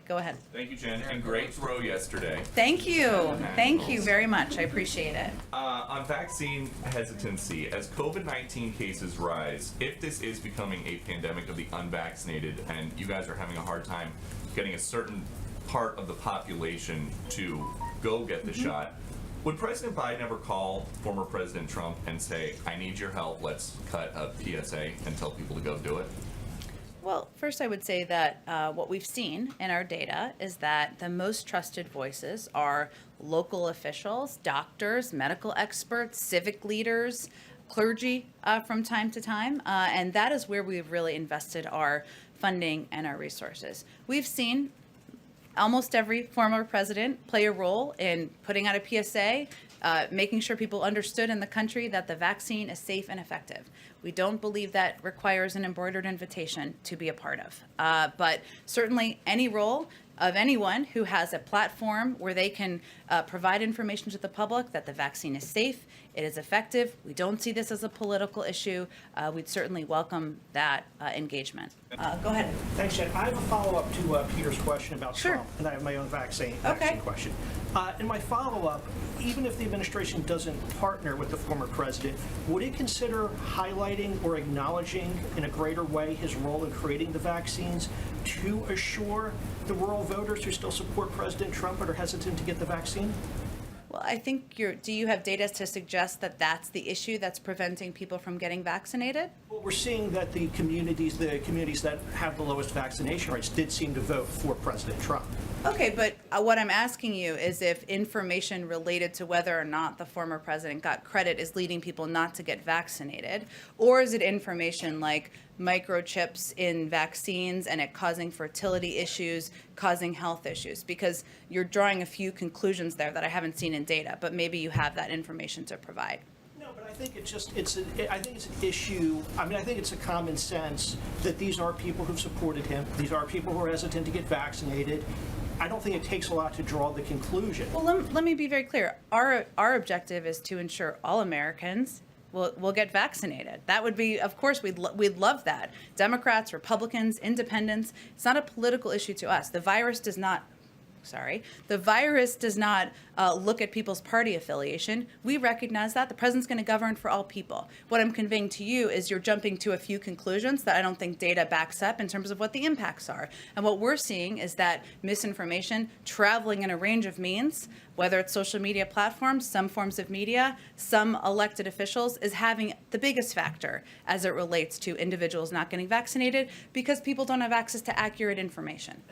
Go ahead. Thank you, Jen, and great throw yesterday. Thank you. Thank you very much. I appreciate it. On vaccine hesitancy, as COVID-19 cases rise, if this is becoming a pandemic of the unvaccinated and you guys are having a hard time getting a certain part of the population to go get the shot, would President Biden ever call former President Trump and say, I need your help, let's cut a PSA and tell people to go do it? Well, first I would say that what we've seen in our data is that the most trusted voices are local officials, doctors, medical experts, civic leaders, clergy from time to time, and that is where we've really invested our funding and our resources. We've seen almost every former president play a role in putting out a PSA, making sure people understood in the country that the vaccine is safe and effective. We don't believe that requires an embroidered invitation to be a part of. But certainly any role of anyone who has a platform where they can provide information to the public that the vaccine is safe, it is effective. We don't see this as a political issue. We'd certainly welcome that engagement. Go ahead. Thanks, Jen. I have a follow-up to Peter's question about Sure. Trump, and I have my own vaccine Okay. question. In my follow-up, even if the administration doesn't partner with the former president, would it consider highlighting or acknowledging in a greater way his role in creating the vaccines to assure the rural voters who still support President Trump but are hesitant to get the vaccine? Well, I think do you have data to suggest that that's the issue that's preventing people from getting vaccinated? Well, we're seeing that the communities that have the lowest vaccination rates did seem to vote for President Trump. Okay, but what I'm asking you is if information related to whether or not the former president got credit is leading people not to get vaccinated, or is it information like microchips in vaccines and it causing fertility issues, causing health issues? Because you're drawing a few conclusions there that I haven't seen in data, but maybe you have that information to provide. No, but I think I think it's an issue. I mean, I think it's a common sense that these are people who've supported him. These are people who are hesitant to get vaccinated. I don't think it takes a lot to draw the conclusion. Well, let me be very clear. Our objective is to ensure all Americans will get vaccinated. That would be, of course, we'd love that. Democrats, Republicans, independents, it's not a political issue to us. The virus does not look at people's party affiliation. We recognize that. The president's going to govern for all people. What I'm conveying to you is you're jumping to a few conclusions that I don't think data backs up in terms of what the impacts are. And what we're seeing is that misinformation traveling in a range of means, whether it's social media platforms, some forms of media, some elected officials, is having the biggest factor as it relates to individuals not getting vaccinated because people don't have access to accurate information.